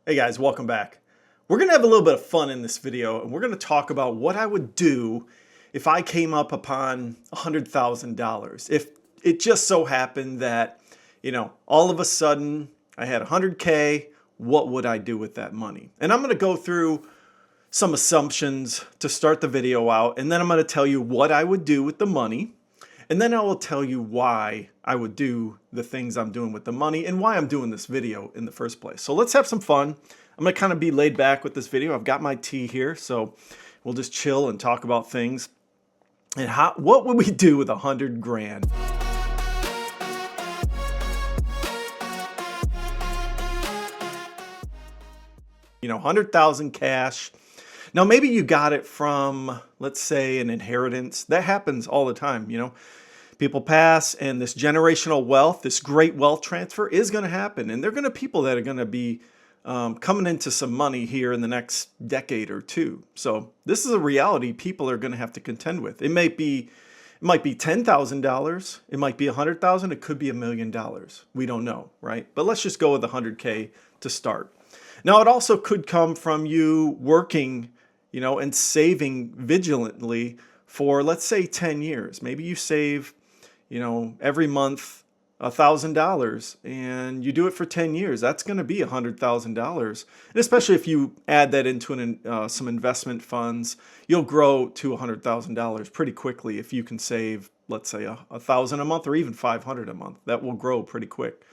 Hey guys, welcome back. We're going to have a little bit of fun in this video, and we're going to talk about what I would do if I came up upon $100,000. If it just so happened that, all of a sudden I had 100K, what would I do with that money? And I'm going to go through some assumptions to start the video out, and then I'm going to tell you what I would do with the money. And then I will tell you why I would do the things I'm doing with the money and why I'm doing this video in the first place. So let's have some fun. I'm going to kind of be laid back with this video. I've got my tea here, so we'll just chill and talk about things. And what would we do with 100 grand? You know, 100,000 cash. Now, maybe you got it from, let's say, an inheritance. That happens all the time, People pass, and this generational wealth, this great wealth transfer is going to happen. And they're going to people that are going to be coming into some money here in the next decade or two. So this is a reality people are going to have to contend with. It might be $10,000. It might be $100,000. It could be $1 million. We don't know, right? But let's just go with 100K to start. Now, it also could come from you working, and saving vigilantly for, let's say, 10 years. Maybe you save, every month $1,000 and you do it for 10 years. That's going to be $100,000. And especially if you add that into some investment funds, you'll grow to $100,000 pretty quickly if you can save, let's say, $1,000 a month or even $500 a month. That will grow pretty quick.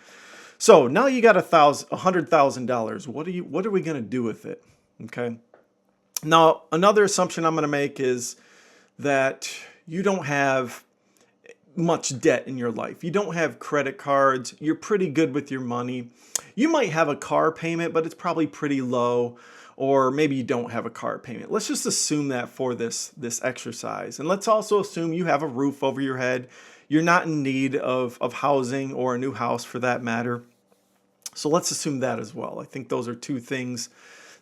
So now you got $100,000. What are we going to do with it? Okay. Now, another assumption I'm going to make is that you don't have much debt in your life. You don't have credit cards. You're pretty good with your money. You might have a car payment, but it's probably pretty low, or maybe you don't have a car payment. Let's just assume that for this exercise. And let's also assume you have a roof over your head. You're not in need of housing or a new house for that matter. So let's assume that as well. I think those are two things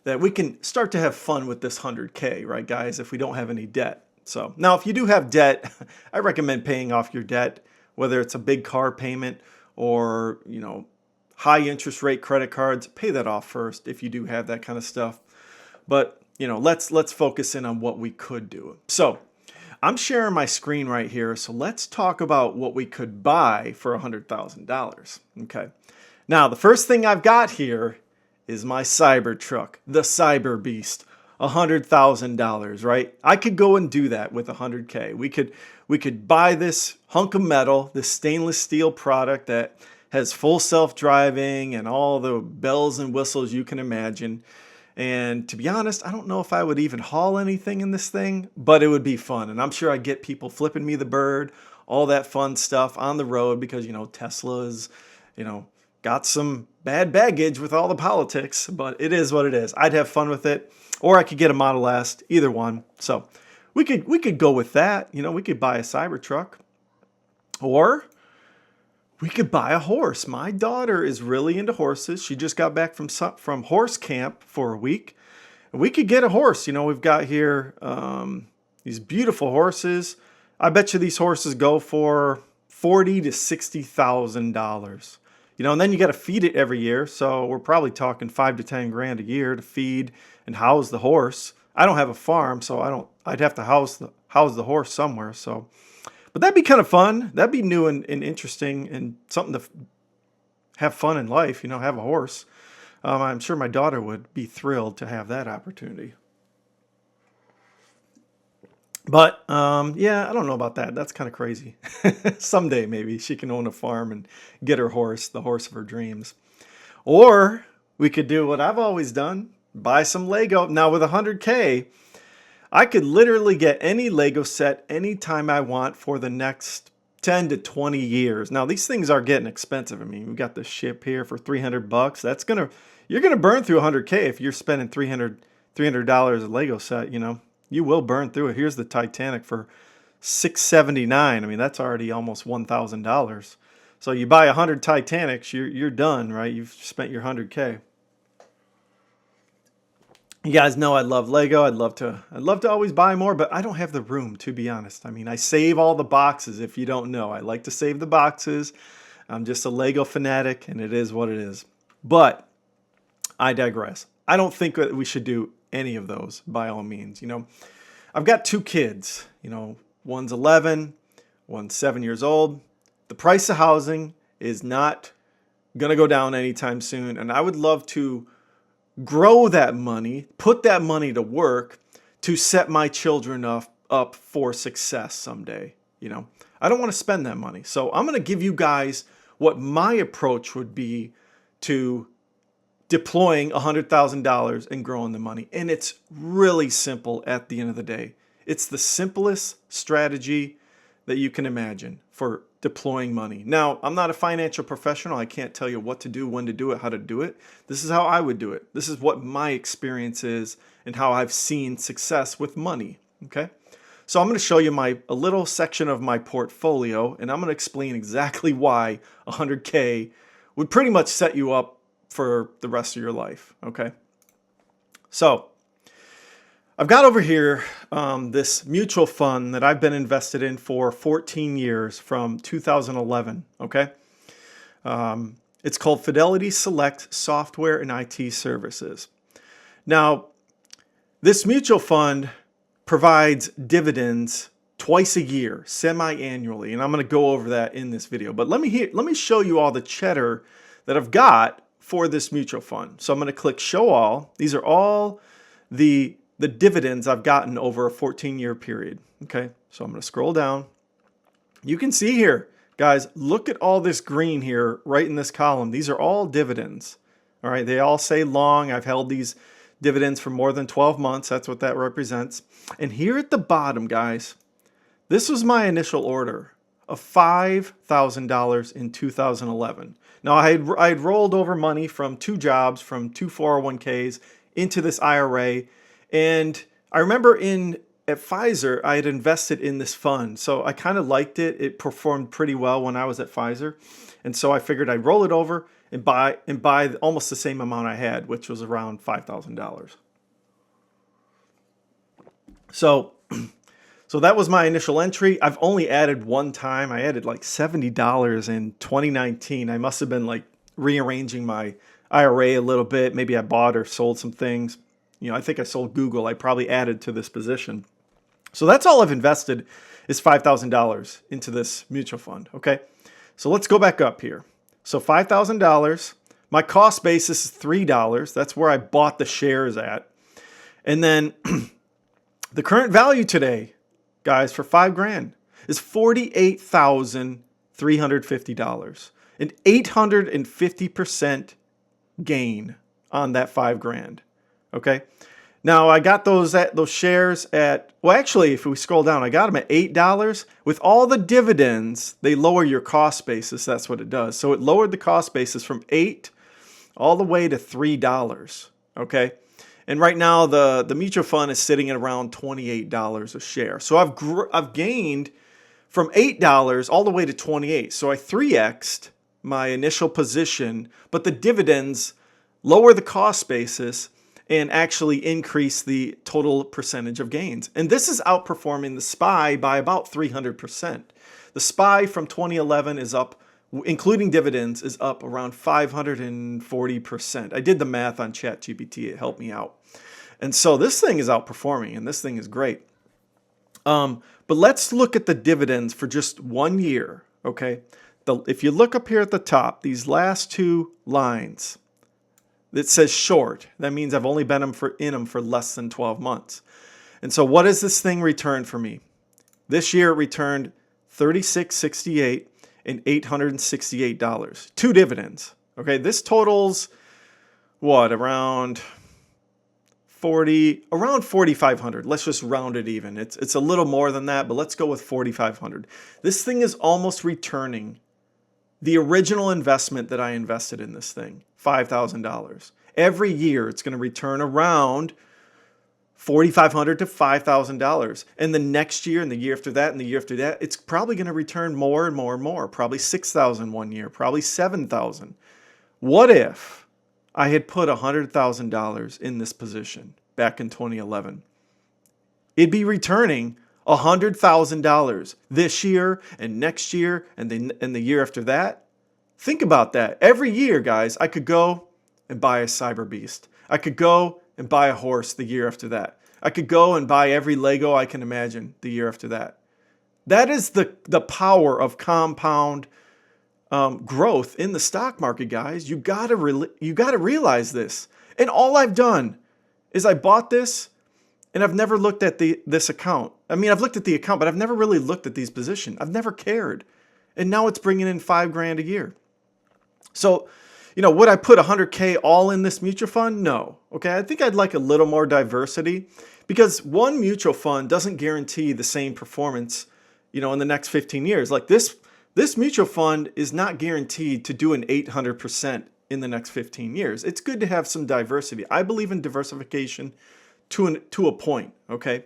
that we can start to have fun with this 100K, right, guys, if we don't have any debt. So now if you do have debt, I recommend paying off your debt, whether it's a big car payment or, high interest rate credit cards. Pay that off first if you do have that kind of stuff. But, let's focus in on what we could do. So I'm sharing my screen right here. So let's talk about what we could buy for $100,000. Okay. Now, the first thing I've got here is my Cybertruck, the Cyber Beast, $100,000, right? I could go and do that with 100K. We could buy this hunk of metal, this stainless steel product that has full self-driving and all the bells and whistles you can imagine. And to be honest, I don't know if I would even haul anything in this thing, but it would be fun. And I'm sure I'd get people flipping me the bird, all that fun stuff on the road because, Tesla's, got some bad baggage with all the politics, but it is what it is. I'd have fun with it, or I could get a Model S, either one. So we could go with that. We could buy a Cybertruck, or we could buy a horse. My daughter is really into horses. She just got back from horse camp for a week. We could get a horse. We've got here these beautiful horses. I bet you these horses go for $40,000 to $60,000. And then you got to feed it every year. So we're probably talking $5,000 to $10,000 a year to feed and house the horse. I don't have a farm, so I'd have to house the horse somewhere. So, but that'd be kind of fun. That'd be new and interesting and something to have fun in life. Have a horse. I'm sure my daughter would be thrilled to have that opportunity. But, yeah, I don't know about that. That's kind of crazy. Someday, maybe, she can own a farm and get her horse, the horse of her dreams. Or we could do what I've always done, buy some Lego. Now, with 100K, I could literally get any Lego set anytime I want for the next 10 to 20 years. Now, these things are getting expensive. I mean, we got this ship here for $300. You're going to burn through 100K if you're spending $300 a Lego set, You will burn through it. Here's the Titanic for $679. I mean, that's already almost $1,000. So you buy 100 Titanics, you're done, right? You've spent your 100K. You guys know I love Lego. I'd love to always buy more, but I don't have the room, to be honest. I mean, I save all the boxes. If you don't know, I like to save the boxes. I'm just a Lego fanatic, and it is what it is. But I digress. I don't think that we should do any of those by all means. I've got 2 kids. One's 11, one's 7 years old. The price of housing is not going to go down anytime soon. And I would love to grow that money, put that money to work to set my children up for success someday. I don't want to spend that money. So I'm going to give you guys what my approach would be to deploying $100,000 and growing the money. And it's really simple at the end of the day. It's the simplest strategy that you can imagine for deploying money. Now, I'm not a financial professional. I can't tell you what to do, when to do it, how to do it. This is how I would do it. This is what my experience is and how I've seen success with money. Okay? So I'm going to show you a little section of my portfolio, and I'm going to explain exactly why 100K would pretty much set you up for the rest of your life. Okay? So I've got over here this mutual fund that I've been invested in for 14 years from 2011. Okay? It's called Fidelity Select Software and IT Services. Now, this mutual fund provides dividends twice a year, semi-annually, and I'm going to go over that in this video. But let me show you all the cheddar that I've got for this mutual fund. So I'm going to click Show All. These are all the dividends I've gotten over a 14-year period. Okay, so I'm going to scroll down. You can see here, guys, look at all this green here right in this column. These are all dividends. All right, they all say long. I've held these dividends for more than 12 months. That's what that represents. And here at the bottom, guys, this was my initial order of $5,000 in 2011. Now, I had rolled over money from 2 jobs, from 2 401ks into this IRA. And I remember at Pfizer, I had invested in this fund. So I kind of liked it. It performed pretty well when I was at Pfizer. And so I figured I'd roll it over and buy almost the same amount I had, which was around $5,000. So that was my initial entry. I've only added one time. I added like $70 in 2019. I must have been like rearranging my IRA a little bit. Maybe I bought or sold some things. I think I sold Google. I probably added to this position. So that's all I've invested is $5,000 into this mutual fund. Okay. So let's go back up here. So $5,000. My cost basis is $3. That's where I bought the shares at. And then the current value today, guys, for $5,000 is $48,350. An 850% gain on that $5,000. Okay. Now I got those shares at, well, actually, if we scroll down, I got them at $8. With all the dividends, they lower your cost basis. That's what it does. So it lowered the cost basis from $8 all the way to $3. Okay. And right now the mutual fund is sitting at around $28 a share. So I've gained from $8 all the way to $28. So I 3x'd my initial position, but the dividends lower the cost basis and actually increase the total percentage of gains. And this is outperforming the SPY by about 300%. The SPY from 2011 is up, including dividends, is up around 540%. I did the math on ChatGPT. It helped me out. And so this thing is outperforming, and this thing is great. But let's look at the dividends for just 1 year, okay? If you look up here at the top, these last 2 lines, it says short. That means I've only been in them for less than 12 months. And so what does this thing return for me? This year it returned $36.68 and $868. 2 dividends. Okay, this totals what? Around 4,500. Let's just round it even. It's a little more than that, but let's go with 4,500. This thing is almost returning the original investment that I invested in this thing, $5,000. Every year it's going to return around $4,500 to $5,000. And the next year and the year after that and the year after that, it's probably going to return more and more and more. Probably $6,000 one year, probably $7,000. What if I had put $100,000 in this position back in 2011? It'd be returning $100,000 this year and next year and the year after that. Think about that. Every year, guys, I could go and buy a cyber beast. I could go and buy a horse the year after that. I could go and buy every Lego I can imagine the year after that. That is the power of compound growth in the stock market, guys. You gotta realize this. And all I've done is I bought this, and I've never looked at this account. I mean, I've looked at the account, but I've never really looked at these positions. I've never cared, and now it's bringing in $5,000 a year. So, would I put 100K all in this mutual fund? No. Okay, I think I'd like a little more diversity, because one mutual fund doesn't guarantee the same performance, in the next 15 years. Like this mutual fund is not guaranteed to do an 800% in the next 15 years. It's good to have some diversity. I believe in diversification to a point, okay?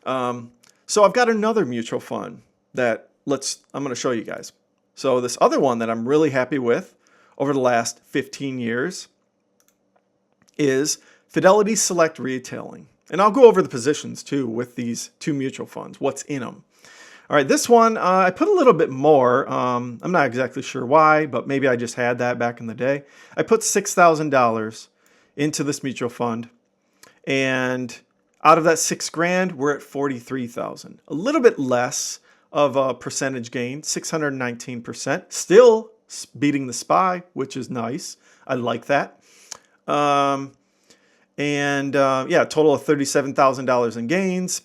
So I've got another mutual fund that I'm going to show you guys. So this other one that I'm really happy with over the last 15 years is Fidelity Select Retailing. And I'll go over the positions too with these two mutual funds, what's in them. All right, this one, I put a little bit more. I'm not exactly sure why, but maybe I just had that back in the day. I put $6,000 into this mutual fund, and out of that $6,000, we're at $43,000. A little bit less of a percentage gain, 619%. Still beating the SPY, which is nice. I like that. Yeah, a total of $37,000 in gains.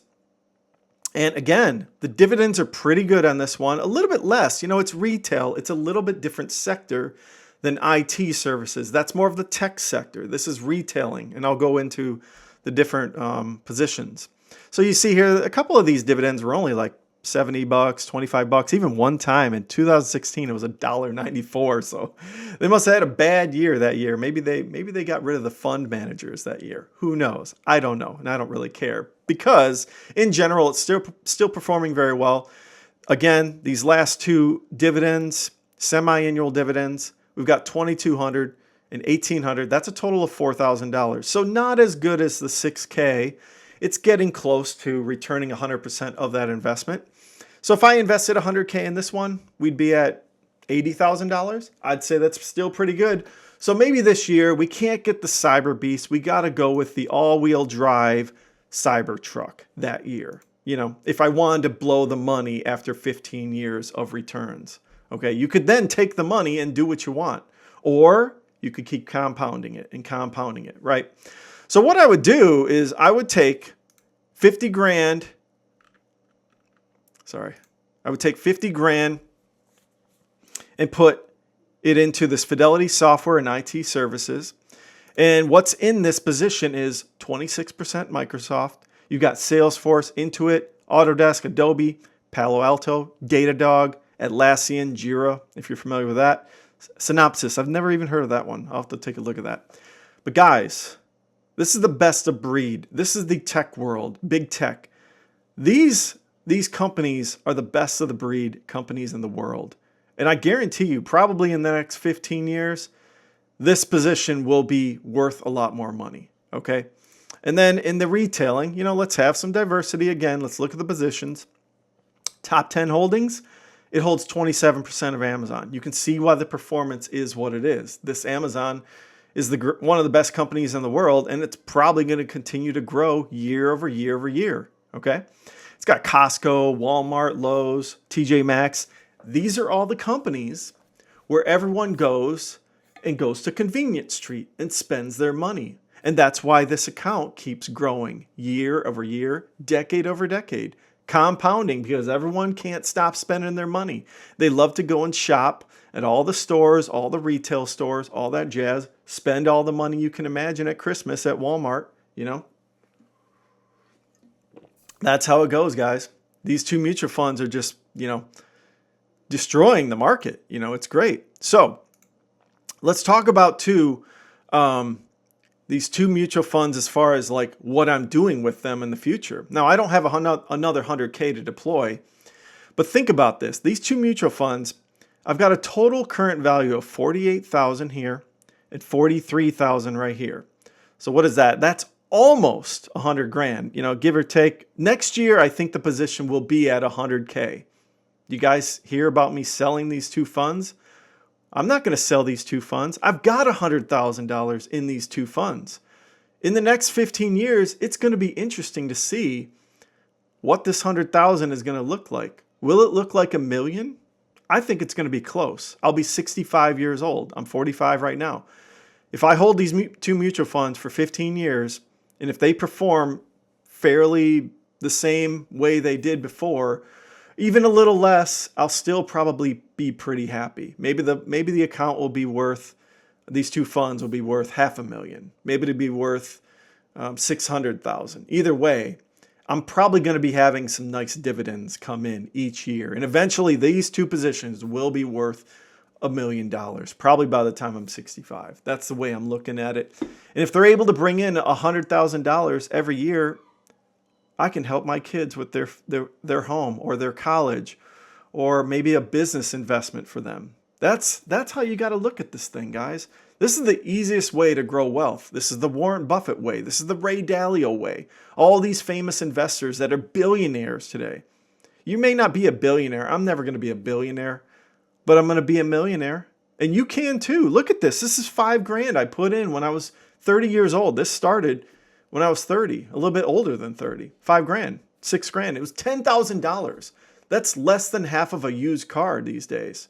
And again, the dividends are pretty good on this one. A little bit less. It's retail. It's a little bit different sector than IT services. That's more of the tech sector. This is retailing, and I'll go into the different positions. So you see here, a couple of these dividends were only like $70, $25. Even one time in 2016, it was $1.94. So they must have had a bad year that year. Maybe they got rid of the fund managers that year. Who knows? I don't know, and I don't really care, because in general, it's still performing very well. Again, these last two dividends, semi-annual dividends, we've got $2,200 and $1,800. That's a total of $4,000. So not as good as the $6K. It's getting close to returning 100% of that investment. So if I invested 100K in this one, we'd be at $80,000. I'd say that's still pretty good. So maybe this year we can't get the Cyber Beast. We got to go with the all-wheel drive Cybertruck that year. If I wanted to blow the money after 15 years of returns. Okay, you could then take the money and do what you want. Or you could keep compounding it, right? So what I would do is I would take 50 grand. I would take 50 grand and put it into this Fidelity software and IT services. And what's in this position is 26% Microsoft. You've got Salesforce, Intuit, Autodesk, Adobe, Palo Alto, Datadog, Atlassian, Jira, if you're familiar with that. Synopsys, I've never even heard of that one. I'll have to take a look at that. But guys, this is the best of breed. This is the tech world, big tech. These companies are the best of the breed companies in the world. And I guarantee you, probably in the next 15 years, this position will be worth a lot more money, okay? And then in the retailing, let's have some diversity again. Let's look at the positions. Top 10 holdings, it holds 27% of Amazon. You can see why the performance is what it is. This Amazon is one of the best companies in the world, and it's probably going to continue to grow year over year over year, okay? It's got Costco, Walmart, Lowe's, TJ Maxx. These are all the companies where everyone goes to Convenience Street and spends their money. And that's why this account keeps growing year over year, decade over decade, compounding, because everyone can't stop spending their money. They love to go and shop at all the stores, all the retail stores, all that jazz, spend all the money you can imagine at Christmas at Walmart, That's how it goes, guys. These two mutual funds are just, destroying the market. It's great. So let's talk about these two mutual funds as far as like what I'm doing with them in the future. Now, I don't have another 100K to deploy, but think about this. These two mutual funds, I've got a total current value of $48,000 here and $43,000 right here. So what is that? That's almost 100 grand, give or take. Next year, I think the position will be at 100K. You guys hear about me selling these two funds? I'm not going to sell these two funds. I've got $100,000 in these two funds. In the next 15 years, it's going to be interesting to see what this 100,000 is going to look like. Will it look like $1 million? I think it's going to be close. I'll be 65 years old. I'm 45 right now. If I hold these two mutual funds for 15 years, and if they perform fairly the same way they did before, even a little less, I'll still probably be pretty happy. Maybe the account will be worth, these two funds will be worth $500,000. Maybe it'll be worth 600,000. Either way, I'm probably going to be having some nice dividends come in each year. And eventually these two positions will be worth $1 million, probably by the time I'm 65. That's the way I'm looking at it. And if they're able to bring in $100,000 every year, I can help my kids with their home or their college, or maybe a business investment for them. That's how you got to look at this thing, guys. This is the easiest way to grow wealth. This is the Warren Buffett way. This is the Ray Dalio way. All these famous investors that are billionaires today. You may not be a billionaire. I'm never going to be a billionaire, but I'm going to be a millionaire. And you can too. Look at this. This is $5,000 I put in when I was 30 years old. This started when I was 30, a little bit older than 30. $5,000, $6,000. It was $10,000. That's less than half of a used car these days,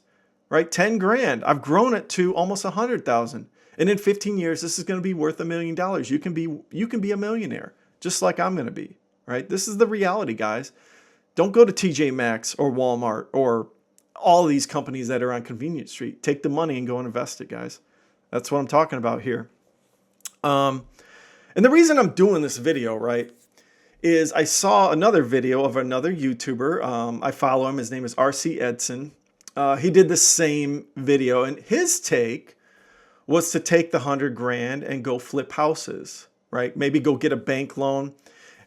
right? $10,000. I've grown it to almost 100,000. And in 15 years, this is going to be worth $1 million. You can be a millionaire, just like I'm going to be, right? This is the reality, guys. Don't go to TJ Maxx or Walmart or all these companies that are on Convenience Street. Take the money and go and invest it, guys. That's what I'm talking about here. And the reason I'm doing this video, right, is I saw another video of another YouTuber. I follow him. His name is RC Edson. He did the same video, and his take was to take the $100,000 and go flip houses, right? Maybe go get a bank loan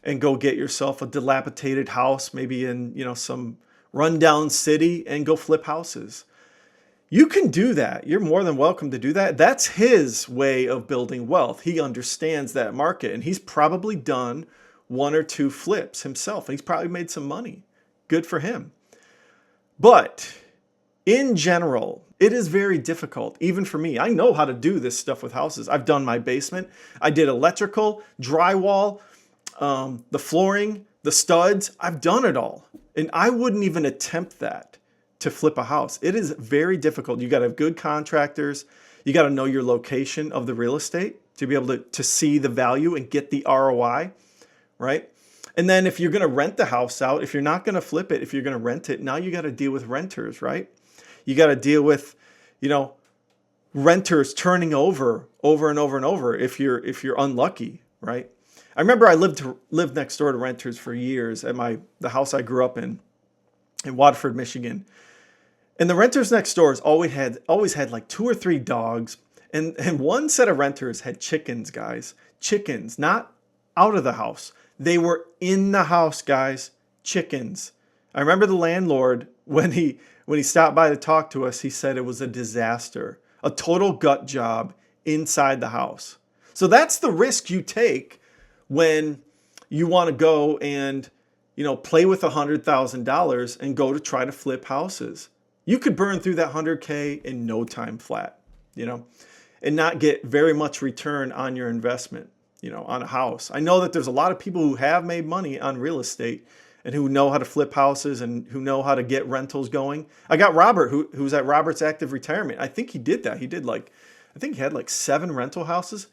and go get yourself a dilapidated house, maybe in, some rundown city, and go flip houses. You can do that. You're more than welcome to do that. That's his way of building wealth. He understands that market, and he's probably done 1 or 2 flips himself. He's probably made some money. Good for him. But in general, it is very difficult, even for me. I know how to do this stuff with houses. I've done my basement. I did electrical, drywall, the flooring, the studs. I've done it all. And I wouldn't even attempt that to flip a house. It is very difficult. You got to have good contractors. You got to know your location of the real estate to be able to see the value and get the ROI, right? And then if you're going to rent the house out, if you're not going to flip it, if you're going to rent it, now you got to deal with renters, right? You got to deal with, renters turning over and over and over if you're unlucky, right? I remember I lived next door to renters for years at the house I grew up in Waterford, Michigan. And the renters next door always had like 2 or 3 dogs. And one set of renters had chickens, guys. Chickens, not out of the house. They were in the house, guys. Chickens. I remember the landlord, when he stopped by to talk to us, he said it was a disaster. A total gut job inside the house. So that's the risk you take when you want to go and play with $100,000 and go to try to flip houses. You could burn through that $100K in no time flat, and not get very much return on your investment, on a house. I know that there's a lot of people who have made money on real estate and who know how to flip houses and who know how to get rentals going. I got Robert, who's at Robert's Active Retirement. I think he did that. I think he had like 7 rental houses.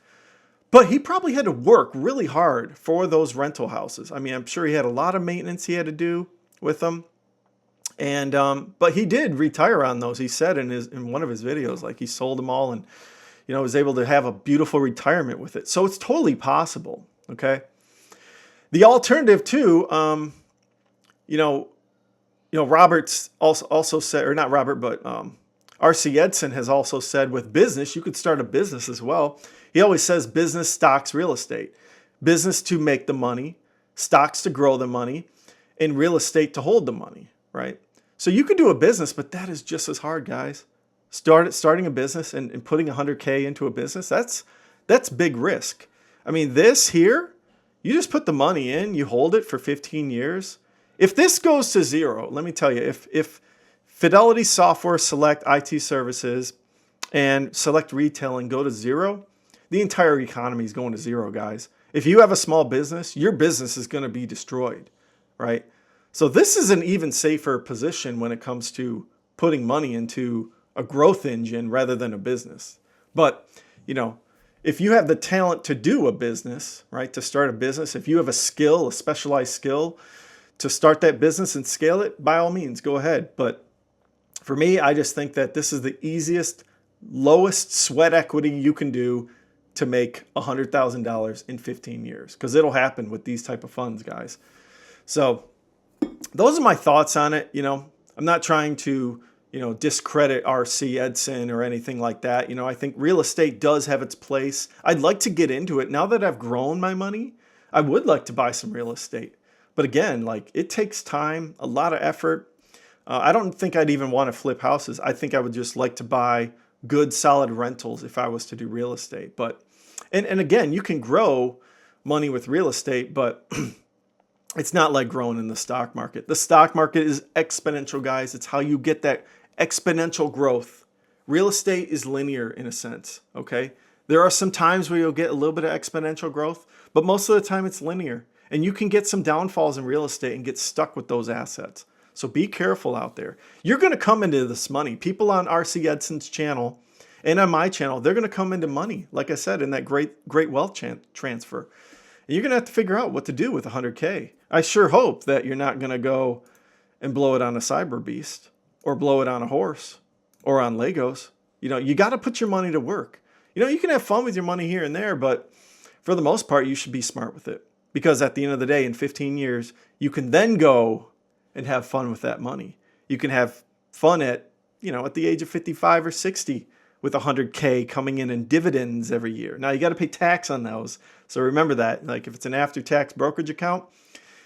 But he probably had to work really hard for those rental houses. I mean, I'm sure he had a lot of maintenance he had to do with them. And but he did retire on those. He said in one of his videos, like he sold them all and was able to have a beautiful retirement with it. So it's totally possible. Okay. The alternative too, Robert's also said, or not Robert, but RC Edson has also said with business, you could start a business as well. He always says business, stocks, real estate. Business to make the money, stocks to grow the money, and real estate to hold the money, right? So you could do a business, but that is just as hard, guys. Starting a business and putting $100K into a business, that's big risk. I mean, this here, you just put the money in, you hold it for 15 years. If this goes to zero, let me tell you, if Fidelity Software Select IT Services and select retail and go to zero, the entire economy is going to zero, guys. If you have a small business, your business is going to be destroyed, right? So this is an even safer position when it comes to putting money into a growth engine rather than a business. But, you know, if you have the talent to do a business, right, to start a business, if you have a skill, a specialized skill to start that business and scale it, by all means, go ahead. But for me, I just think that this is the easiest, lowest sweat equity you can do to make $100,000 in 15 years, because it'll happen with these type of funds, guys. So those are my thoughts on it. You know, I'm not trying to, discredit RC Edson or anything like that. You know, I think real estate does have its place. I'd like to get into it. Now that I've grown my money, I would like to buy some real estate. But again, like, it takes time, a lot of effort. I don't think I'd even want to flip houses. I think I would just like to buy good, solid rentals if I was to do real estate. But, and again, you can grow money with real estate, but it's not like growing in the stock market. The stock market is exponential, guys. It's how you get that exponential growth. Real estate is linear in a sense, okay? There are some times where you'll get a little bit of exponential growth, but most of the time it's linear. And you can get some downfalls in real estate and get stuck with those assets. So be careful out there. You're going to come into this money. People on RC Edson's channel and on my channel, they're going to come into money, like I said, in that great wealth transfer. And you're going to have to figure out what to do with 100K. I sure hope that you're not going to go and blow it on a cyber beast or blow it on a horse or on Legos. You know, you got to put your money to work. You know, you can have fun with your money here and there, but for the most part, you should be smart with it. Because at the end of the day, in 15 years, you can then go and have fun with that money. You can have fun at the age of 55 or 60 with 100K coming in dividends every year. Now, you got to pay tax on those. So remember that. Like, if it's an after-tax brokerage account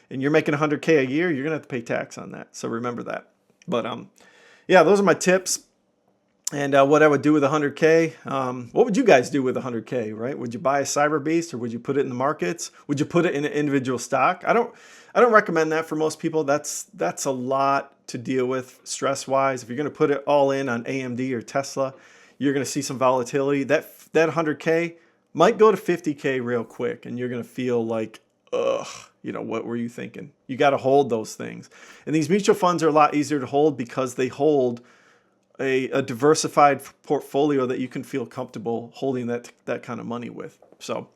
and you're making 100K a year, you're going to have to pay tax on that. So remember that. But yeah, those are my tips. And what I would do with 100K. What would you guys do with 100K, right? Would you buy a cyber beast, or would you put it in the markets? Would you put it in an individual stock? I don't recommend that for most people. That's a lot to deal with stress-wise. If you're going to put it all in on AMD or Tesla, you're going to see some volatility. That 100K might go to 50K real quick, and you're going to feel like, ugh, what were you thinking? You got to hold those things. And these mutual funds are a lot easier to hold because they hold a diversified portfolio that you can feel comfortable holding that kind of money with. So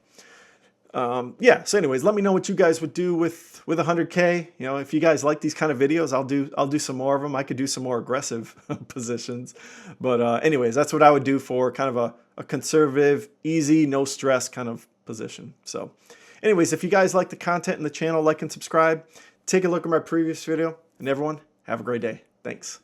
yeah. So anyways, let me know what you guys would do with 100K. If you guys like these kind of videos, I'll do some more of them. I could do some more aggressive positions, but anyways, that's what I would do for kind of a conservative, easy, no stress kind of position. So anyways, if you guys like the content in the channel, like and subscribe. Take a look at my previous video, and everyone, have a great day. Thanks.